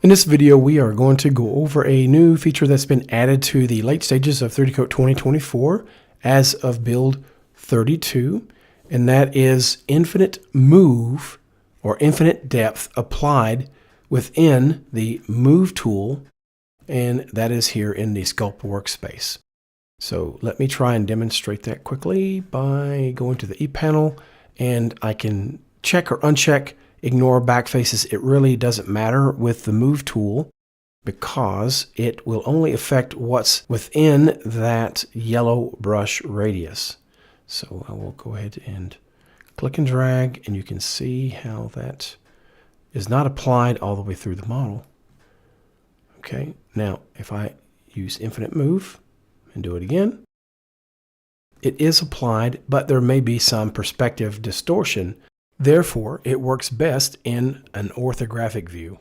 In this video, we are going to go over a new feature that's been added to the late stages of 3Dcoat 2024 as of build 32, and that is infinite move or infinite depth applied within the move tool, and that is here in the Sculpt workspace. So let me try and demonstrate that quickly by going to the E panel, and I can check or uncheck ignore back faces. It really doesn't matter with the move tool because it will only affect what's within that yellow brush radius. So I will go ahead and click and drag, and you can see how that is not applied all the way through the model. Okay, now if I use infinite move and do it again, it is applied, but there may be some perspective distortion. Therefore, it works best in an orthographic view.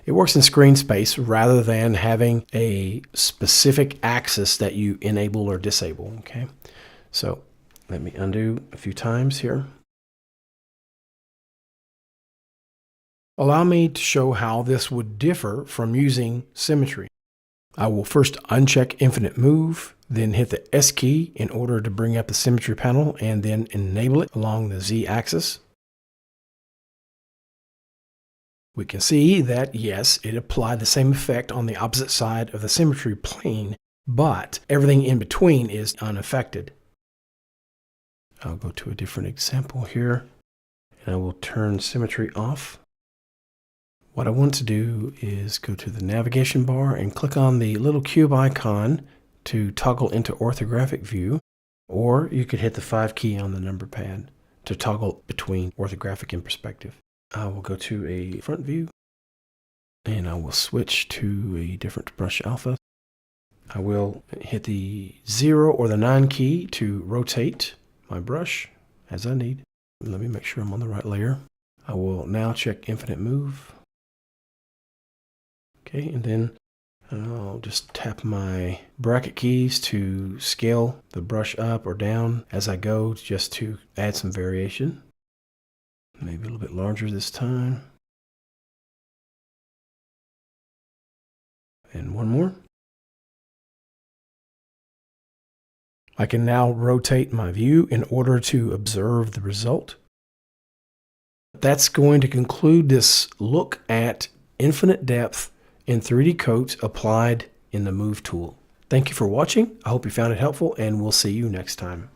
It works in screen space rather than having a specific axis that you enable or disable. Okay, so let me undo a few times here. Allow me to show how this would differ from using symmetry. I will first uncheck infinite move, then hit the S key in order to bring up the symmetry panel and then enable it along the Z axis. We can see that yes, it applied the same effect on the opposite side of the symmetry plane, but everything in between is unaffected. I'll go to a different example here, and I will turn symmetry off. What I want to do is go to the navigation bar and click on the little cube icon to toggle into orthographic view, or you could hit the 5 key on the number pad to toggle between orthographic and perspective. I will go to a front view, and I will switch to a different brush alpha. I will hit the 0 or the 9 key to rotate my brush as I need. Let me make sure I'm on the right layer. I will now check infinite move. Okay, and then I'll just tap my bracket keys to scale the brush up or down as I go, just to add some variation. Maybe a little bit larger this time. And one more. I can now rotate my view in order to observe the result. That's going to conclude this look at infinite depth in 3Dcoat applied in the Move tool. Thank you for watching. I hope you found it helpful, and we'll see you next time.